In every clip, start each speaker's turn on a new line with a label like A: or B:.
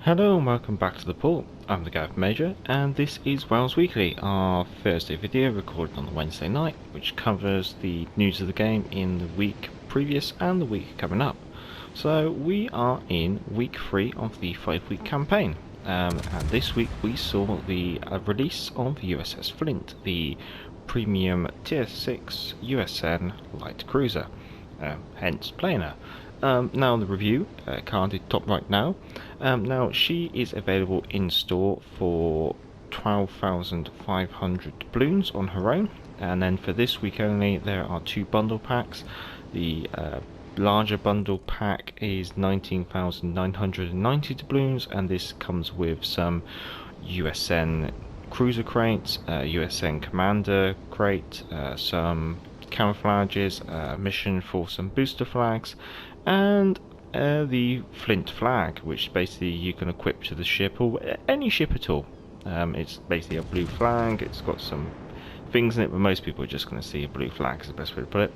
A: Hello and welcome back to the pool. I'm the Gav Major and this is WoWs Weekly, our Thursday video recorded on the Wednesday night, which covers the news of the game in the week previous and the week coming up. So we are in week 3 of the 5-week campaign, and this week we saw the release of USS Flint, the premium tier 6 USN light cruiser, hence playing her. Now the review, carded top right now. Now she is available in store for 12,500 doubloons on her own, and then for this week only there are 2 bundle packs. The larger bundle pack is 19,990 doubloons, and this comes with some USN cruiser crates, USN commander crate, some camouflages, mission for some booster flags, and the Flint flag, which basically you can equip to the ship or any ship at all. It's basically a blue flag. It's got some things in it, but most people are just going to see a blue flag is the best way to put it.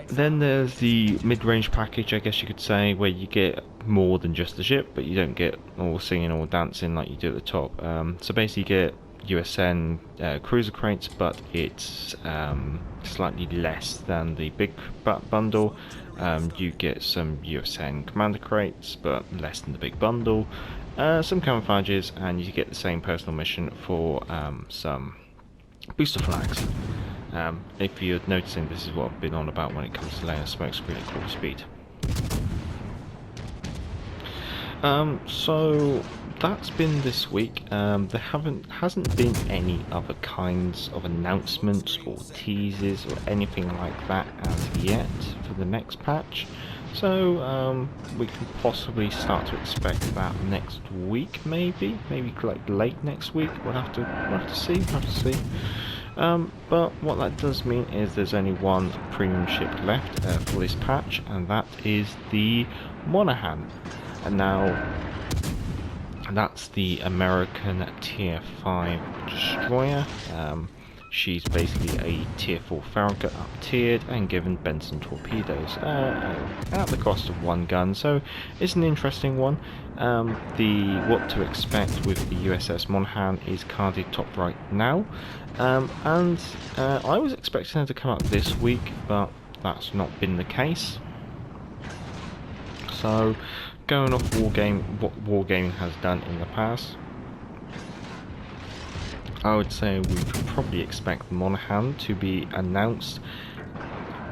A: Then there's the mid-range package, I guess you could say, where you get more than just the ship, but you don't get all singing or dancing like you do at the top. So basically you get USN cruiser crates, but it's slightly less than the big bundle. You get some USN commander crates, but less than the big bundle. Some camouflages, and you get the same personal mission for some booster flags. If you're noticing, this is what I've been on about when it comes to laying a smoke screen at quarter speed. So that's been this week. There hasn't been any other kinds of announcements or teases or anything like that as yet for the next patch. So we can possibly start to expect that next week, maybe like late next week. We'll have to see. But what that does mean is there's only one premium ship left for this patch, and that is the Monaghan. And now that's the American tier 5 destroyer. She's basically a tier 4 Farragut up tiered and given Benson torpedoes at the cost of 1 gun, so it's an interesting one. What to expect with the USS Monaghan is carded top right now, and I was expecting her to come out this week, but that's not been the case. So going off what Wargaming has done in the past, I would say we could probably expect the Monaghan to be announced.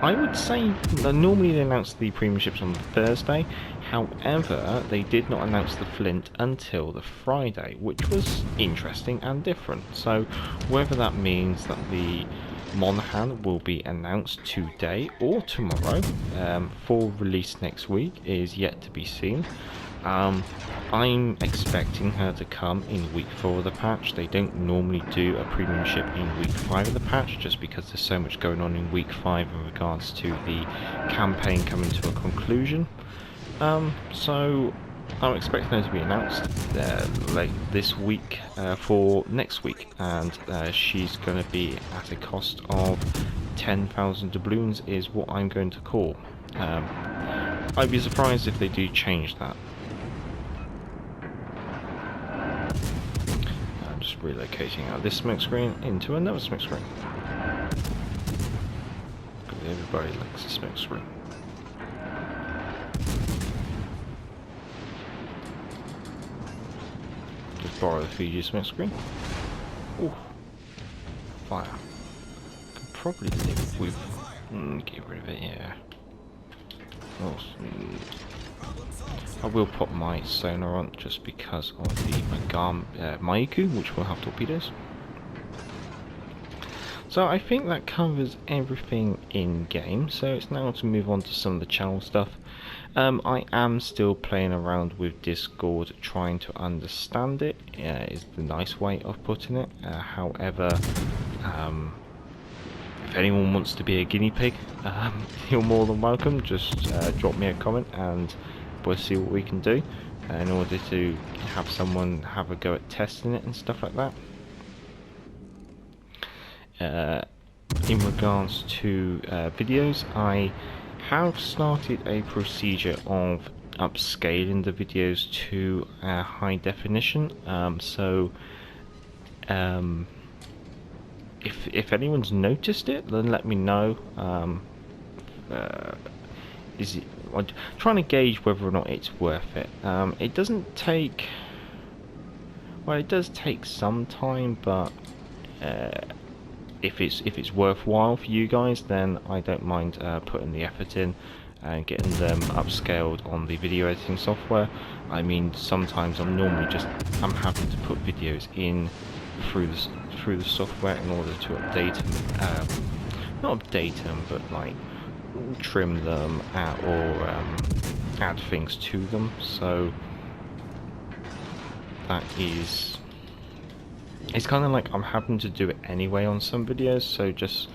A: I would say normally they announce the premium ships on the Thursday, however they did not announce the Flint until the Friday, which was interesting and different. So whether that means that the Monaghan will be announced today or tomorrow for release next week is yet to be seen. I'm expecting her to come in week 4 of the patch. They don't normally do a premium ship in week 5 of the patch, just because there's so much going on in week 5 in regards to the campaign coming to a conclusion. So I'm expecting her to be announced late this week for next week, and she's going to be at a cost of 10,000 doubloons is what I'm going to call. I'd be surprised if they do change that. I'm just relocating out this smoke screen into another smoke screen. Everybody likes a smoke screen. Just borrow the Fiji smoke screen. Ooh, fire. Could probably live with. Get rid of it, yeah. Oh, I will put my sonar on just because of the Maiku, which will have torpedoes. So I think that covers everything in game, so it's now to move on to some of the channel stuff. I am still playing around with Discord, trying to understand it, is the nice way of putting it. However, if anyone wants to be a guinea pig, you're more than welcome. Just drop me a comment and we'll see what we can do in order to have someone have a go at testing it and stuff like that. In regards to videos, I have started a procedure of upscaling the videos to high definition. If anyone's noticed it, then let me know. Is it? I'm trying to gauge whether or not it's worth it. It doesn't take. Well, it does take some time, but if it's worthwhile for you guys, then I don't mind putting the effort in and getting them upscaled on the video editing software. I mean, sometimes I'm having to put videos in through the software in order to update them, not update them, but like trim them or add things to them. So it's kind of like I'm having to do it anyway on some videos, so just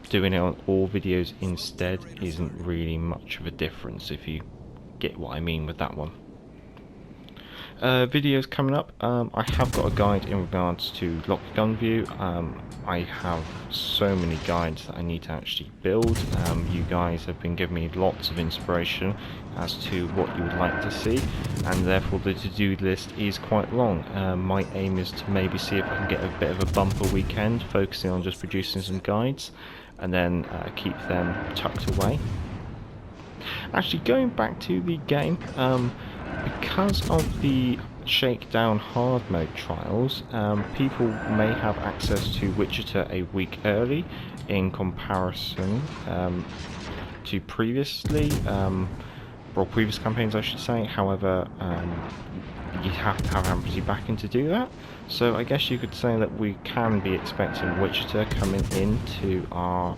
A: doing it on all videos instead isn't really much of a difference, if you get what I mean with that one. Videos coming up, I have got a guide in regards to lock gun view. I have so many guides that I need to actually build. You guys have been giving me lots of inspiration as to what you would like to see, and therefore the to-do list is quite long. My aim is to maybe see if I can get a bit of a bumper weekend focusing on just producing some guides, and then keep them tucked away. Actually, going back to the game, because of the Shakedown hard mode trials, people may have access to Wichita a week early in comparison to previously, or previous campaigns I should say. However, you have to have amnesty backing to do that. So I guess you could say that we can be expecting Wichita coming into our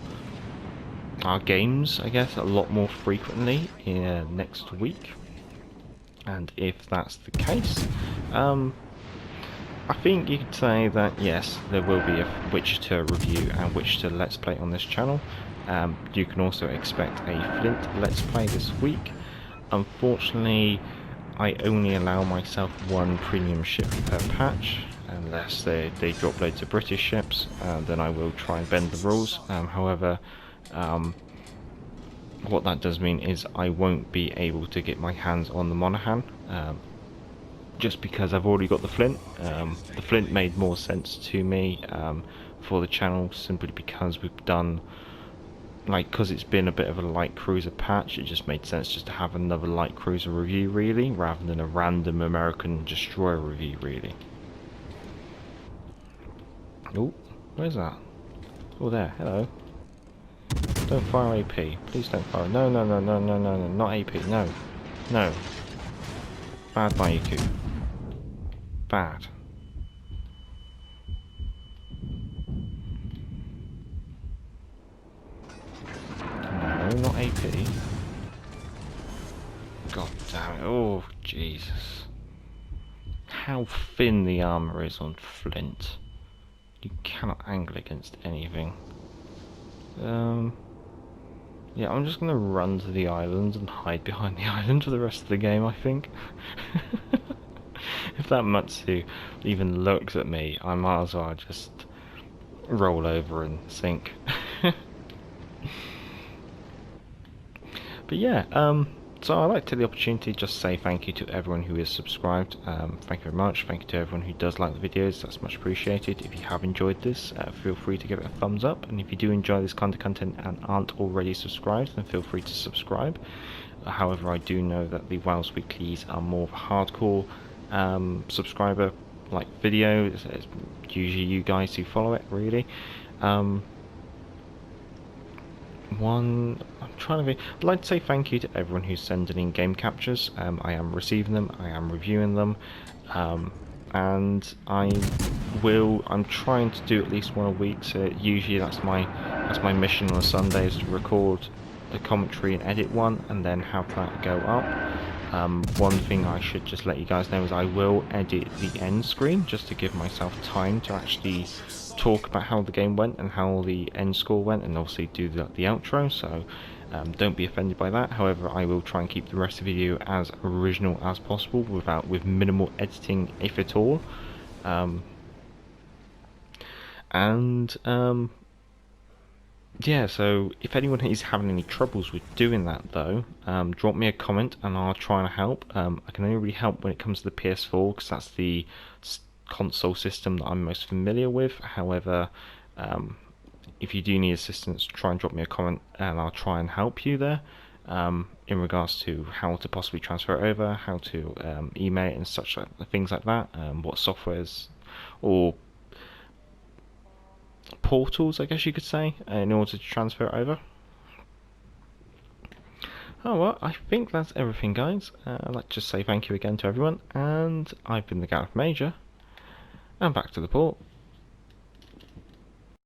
A: games, I guess, a lot more frequently next week. And if that's the case, I think you could say that yes, there will be a Wichita review and Wichita Let's Play on this channel. You can also expect a Flint Let's Play this week. Unfortunately, I only allow myself one premium ship per patch, unless they drop loads of British ships, then I will try and bend the rules. However, what that does mean is I won't be able to get my hands on the Monaghan, just because I've already got the Flint. The Flint made more sense to me for the channel, simply because we've done, because it's been a bit of a light cruiser patch, it just made sense just to have another light cruiser review really, rather than a random American destroyer review really. Oh, where's that? Oh, there, hello. Don't fire AP. Please don't fire. No, no, no, no, no, no, no, not AP. No. No. Bad Bayuku. Bad. No, not AP. God damn it. Oh, Jesus. How thin the armour is on Flint. You cannot angle against anything. Yeah, I'm just gonna run to the island and hide behind the island for the rest of the game, I think. If that Matsu even looks at me, I might as well just roll over and sink. But yeah, so I'd like to take the opportunity to just say thank you to everyone who is subscribed. Thank you very much. Thank you to everyone who does like the videos. That's much appreciated. If you have enjoyed this, feel free to give it a thumbs up. And if you do enjoy this kind of content and aren't already subscribed, then feel free to subscribe. However, I do know that the WoWs Weeklies are more of a hardcore subscriber video. It's usually you guys who follow it, really. I'd like to say thank you to everyone who's sending in game captures. I am receiving them, I am reviewing them, and I'm trying to do at least one a week. So usually that's my mission on a Sunday, is to record a commentary and edit one, and then have that go up. One thing I should just let you guys know is I will edit the end screen just to give myself time to actually talk about how the game went and how the end score went, and obviously do the outro, so don't be offended by that. However, I will try and keep the rest of the video as original as possible with minimal editing, if at all. yeah, so if anyone is having any troubles with doing that though, drop me a comment and I'll try and help. I can only really help when it comes to the PS4 because that's the console system that I'm most familiar with. However, um, if you do need assistance, try and drop me a comment and I'll try and help you there. In regards to how to possibly transfer it over, how to email it and such things like that, what softwares or portals, I guess you could say, in order to transfer it over. Oh well, I think that's everything, guys. I'd like to just say thank you again to everyone, and I've been the Gareth Major, and back to the port.